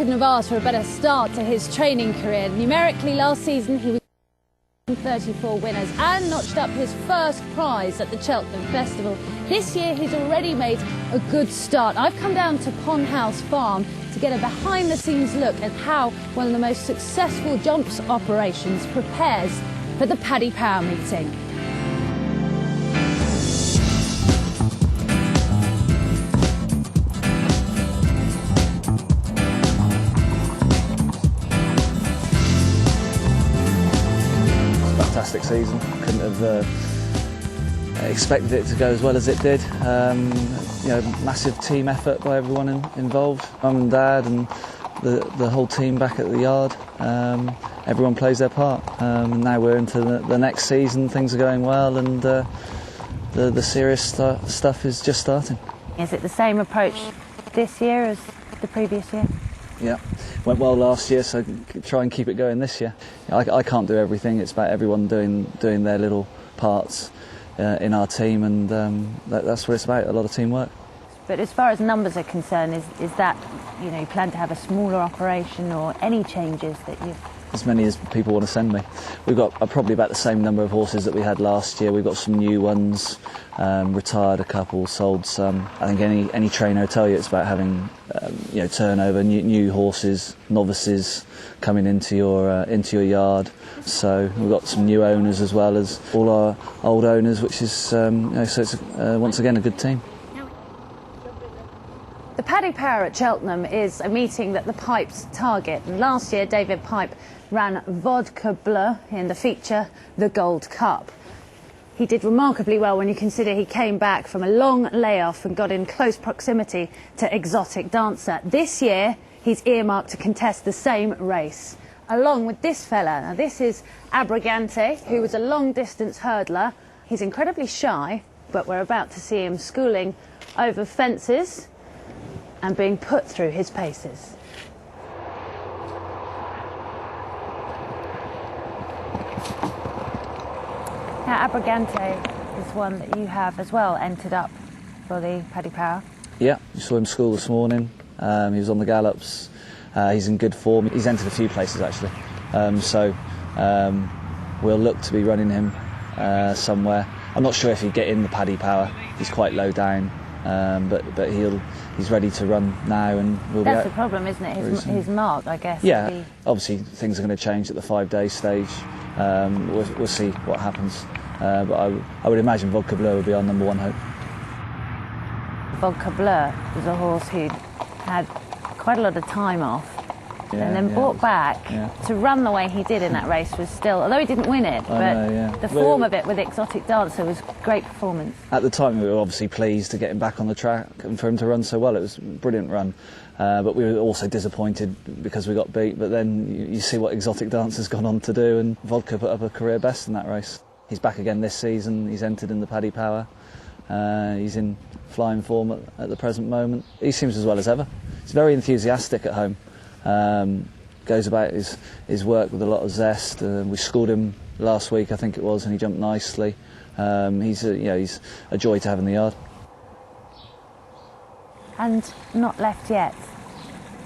couldn't have asked for a better start to his training career. Numerically, last season he was 34 winners and notched up his first prize at the Cheltenham Festival. This year he's already made a good start. I've come down to Pond House Farm to get a behind-the-scenes look at how one of the most successful jumps operations prepares for the Paddy Power meeting. Fantastic season. Couldn't have expected it to go as well as it did. You know, massive team effort by everyone involved. Mum and Dad and the whole team back at the yard. Everyone plays their part. And now we're into the next season. Things are going well, and the serious stuff is just starting. Is it the same approach this year as the previous year? Yeah, went well last year, so try and keep it going this year. I can't do everything. It's about everyone doing their little parts in our team, and that's what it's about. A lot of teamwork. But as far as numbers are concerned, is that, you know, you plan to have a smaller operation, or any changes that you've? As many as people want to send me. We've got probably about the same number of horses that we had last year. We've got some new ones, retired a couple, sold some. I think any trainer will tell you it's about having you know, turnover, new horses, novices coming into your yard. So we've got some new owners as well as all our old owners, which is you know, so it's once again a good team. The Paddy Power at Cheltenham is a meeting that the Pipes target. And last year, David Pipe ran Vodka Bleu in the feature, the Gold Cup. He did remarkably well when you consider he came back from a long layoff and got in close proximity to Exotic Dancer. This year, he's earmarked to contest the same race, along with this fella. Now, this is Abragante, who was a long-distance hurdler. He's incredibly shy, but we're about to see him schooling over fences and being put through his paces. Now, Abragante is one that you have as well entered up for the Paddy Power. Yeah, you saw him school this morning. He was on the gallops. He's in good form. He's entered a few places actually. So we'll look to be running him somewhere. I'm not sure if he'd get in the Paddy Power. He's quite low down. But he's ready to run now, and we'll That's be the problem, isn't it? His mark, I guess. Yeah, obviously things are going to change at the 5-day stage. We'll see what happens. But I would imagine Vodka Bleu will be our number one hope. Vodka Bleu was a horse who'd had quite a lot of time off, and then brought back to run the way he did in that race. Was still, although he didn't win it, but the form of it with Exotic Dancer was great performance. At the time we were obviously pleased to get him back on the track and for him to run so well. It was a brilliant run, but we were also disappointed because we got beat. But then you see what Exotic Dancer's gone on to do, and Vodka put up a career best in that race. He's back again this season. He's entered in the Paddy Power. He's in flying form at the present moment. He seems as well as ever. He's very enthusiastic at home. Goes about his work with a lot of zest. We schooled him last week, I think it was, and he jumped nicely. He's a joy to have in the yard. And not left yet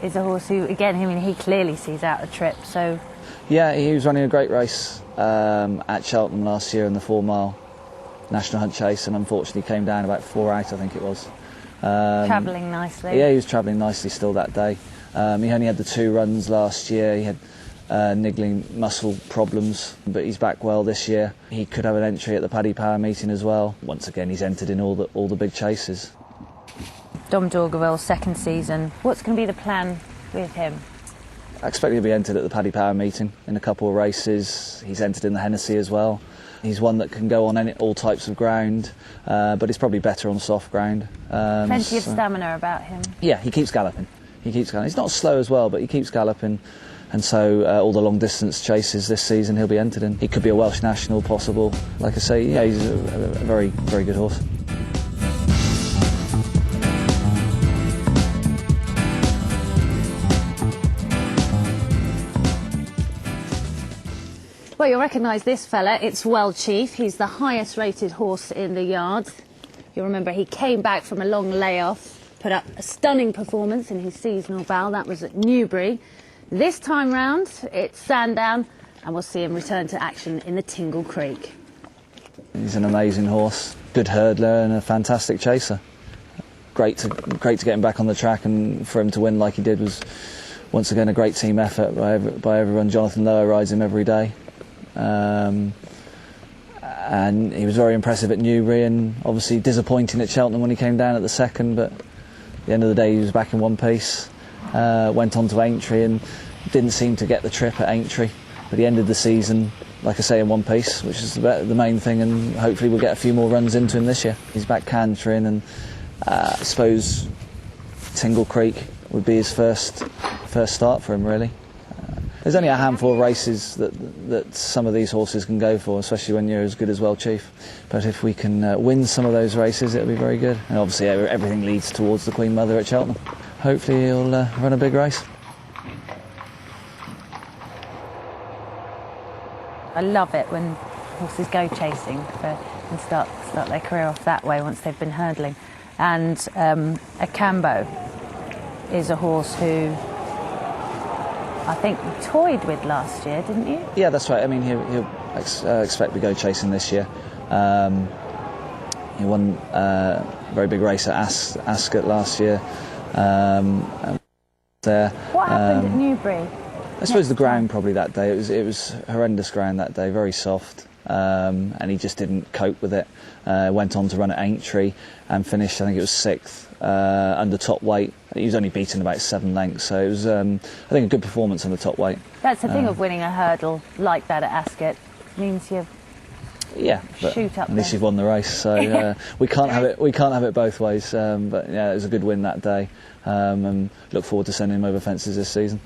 is a horse who, again, I mean, he clearly sees out a trip. So yeah, he was running a great race at Cheltenham last year in the 4-mile National Hunt Chase, and unfortunately came down about 4 out, I think it was. Travelling nicely. Yeah, he was travelling nicely still that day. He only had the 2 runs last year. He had niggling muscle problems, but he's back well this year. He could have an entry at the Paddy Power meeting as well. Once again, he's entered in all the big chases. Dom Dorgeville's second season. What's going to be the plan with him? I expect he'll be entered at the Paddy Power meeting in a couple of races. He's entered in the Hennessy as well. He's one that can go on all types of ground, but he's probably better on soft ground. Plenty of stamina about him. Yeah, he keeps galloping. He's not slow as well, but he keeps galloping. And so all the long distance chases this season he'll be entered in. He could be a Welsh national possible. Like I say, yeah, he's a very, very good horse. Well, you'll recognise this fella. It's Well Chief. He's the highest rated horse in the yard. You'll remember he came back from a long layoff, put up a stunning performance in his seasonal bowl. That was at Newbury. This time round, it's Sandown, and we'll see him return to action in the Tingle Creek. He's an amazing horse, good hurdler and a fantastic chaser. Great to get him back on the track, and for him to win like he did was once again a great team effort by everyone. Jonathan Lower rides him every day. And he was very impressive at Newbury, and obviously disappointing at Cheltenham when he came down at the second, but at the end of the day he was back in one piece. Went on to Aintree and didn't seem to get the trip at Aintree, but he ended the season, like I say, in one piece, which is the main thing, and hopefully we'll get a few more runs into him this year. He's back cantering, and I suppose Tingle Creek would be his first start for him, really. There's only a handful of races that some of these horses can go for, especially when you're as good as Well Chief. But if we can win some of those races, it'll be very good. And obviously everything leads towards the Queen Mother at Cheltenham. Hopefully he'll run a big race. I love it when horses go chasing and start their career off that way once they've been hurdling. And Acambo is a horse who I think you toyed with last year, didn't you? Yeah, that's right. I mean, he'll expect to go chasing this year. He won a very big race at Ascot last year. There. What happened at Newbury? I suppose the ground probably that day. It was horrendous ground that day, very soft, and he just didn't cope with it. Went on to run at Aintree and finished, I think it was 6th. Under top weight. He was only beaten about 7 lengths, so it was, I think, a good performance on the top weight. That's the thing of winning a hurdle like that at Ascot. It means you shoot up. At least you've won the race, so we can't have it. We can't have it both ways. But yeah, it was a good win that day, and look forward to sending him over fences this season.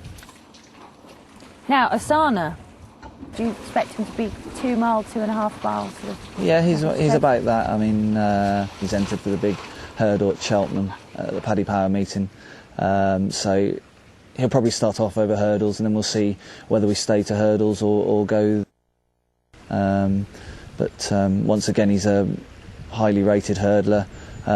Now, Asana. Do you expect him to be 2 mile, 2.5 miles? Yeah, he's about that. I mean, he's entered for the big hurdle at Cheltenham at the Paddy Power meeting, so he'll probably start off over hurdles, and then we'll see whether we stay to hurdles or go. But once again, he's a highly rated hurdler,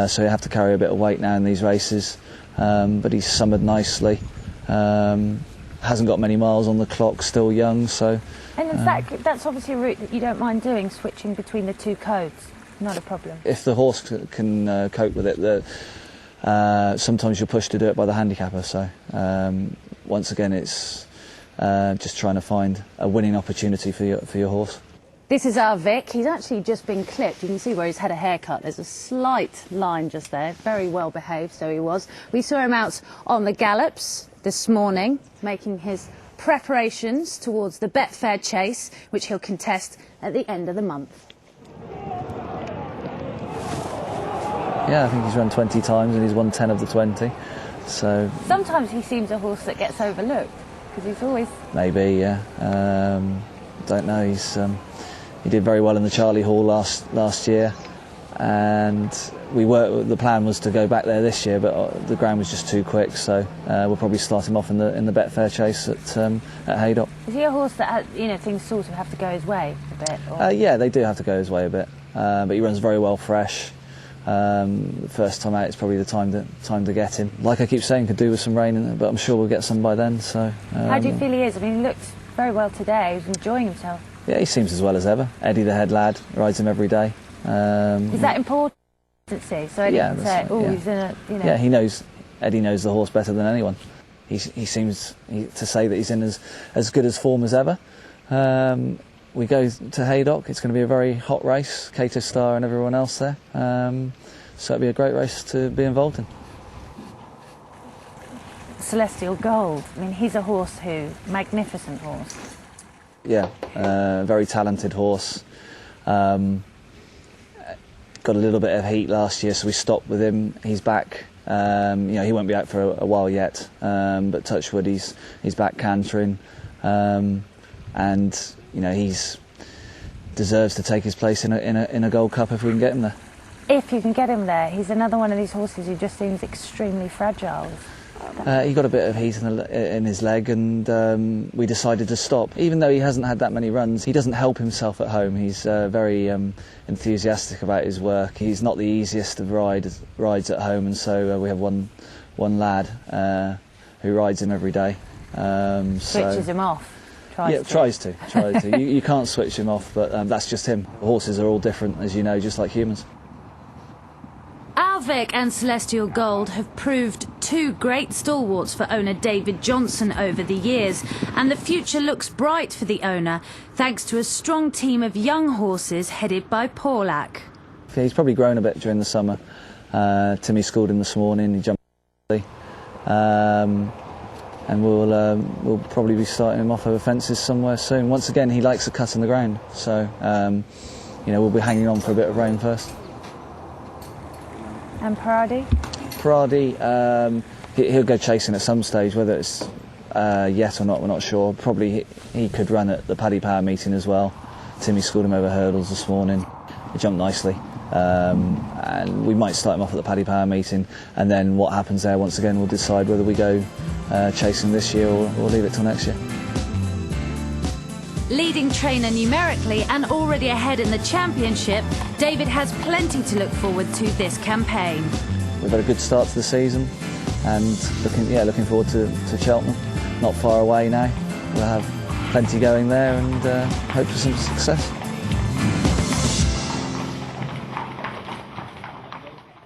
so he'll have to carry a bit of weight now in these races, but he's summered nicely, hasn't got many miles on the clock, still young, so. And in fact, that's obviously a route that you don't mind doing, switching between the two codes. Not a problem. If the horse can cope with it, sometimes you're pushed to do it by the handicapper. So once again, it's just trying to find a winning opportunity for your horse. This is our Vic. He's actually just been clipped. You can see where he's had a haircut. There's a slight line just there. Very well behaved, so he was. We saw him out on the gallops this morning, making his preparations towards the Betfair Chase, which he'll contest at the end of the month. Yeah, I think he's run 20 times and he's won 10 of the 20. So sometimes he seems a horse that gets overlooked because he's always. Maybe, yeah. Don't know. He did very well in the Charlie Hall last year, and the plan was to go back there this year, but the ground was just too quick. So we'll probably start him off in the Betfair Chase at Haydock. Is he a horse that things sort of have to go his way a bit? Yeah, they do have to go his way a bit, but he runs very well fresh. The first time out is probably the time to get him. Like I keep saying, could do with some rain, but I'm sure we'll get some by then. So how do you feel he is? I mean, he looked very well today. He was enjoying himself. Yeah, he seems as well as ever. Eddie, the head lad, rides him every day. Is that important? So Eddie can say, he's in a. Yeah, he knows. Eddie knows the horse better than anyone. He seems to say that he's in as good as form as ever. We go to Haydock. It's going to be a very hot race. Cato Star and everyone else there. So it'll be a great race to be involved in. Celestial Gold. I mean, he's a horse magnificent horse. Yeah, very talented horse. Got a little bit of heat last year, so we stopped with him. He's back. He won't be out for a while yet, but touch wood, he's back cantering, and he's deserves to take his place in a Gold Cup if we can get him there. If you can get him there, he's another one of these horses who just seems extremely fragile. He got a bit of heat in his leg, and we decided to stop. Even though he hasn't had that many runs, he doesn't help himself at home. He's very enthusiastic about his work. He's not the easiest of rides at home, and so we have one lad who rides him every day. Switches him off. Tries to. You can't switch him off, but that's just him. Horses are all different, as you know, just like humans. Alvik and Celestial Gold have proved two great stalwarts for owner David Johnson over the years, and the future looks bright for the owner, thanks to a strong team of young horses headed by Paulak. He's probably grown a bit during the summer. Timmy schooled him this morning, he jumped and we'll probably be starting him off over fences somewhere soon. Once again, he likes a cut in the ground, so we'll be hanging on for a bit of rain first. And Paradi? Paradi, he'll go chasing at some stage, whether it's yet or not, we're not sure. Probably he could run at the Paddy Power meeting as well. Timmy schooled him over hurdles this morning. He jumped nicely. And we might start him off at the Paddy Power meeting, and then what happens there, once again, we'll decide whether we go chasing this year or leave it till next year. Leading trainer numerically and already ahead in the championship, David has plenty to look forward to this campaign. We've had a good start to the season, and looking forward to Cheltenham. Not far away now. We'll have plenty going there, and hope for some success.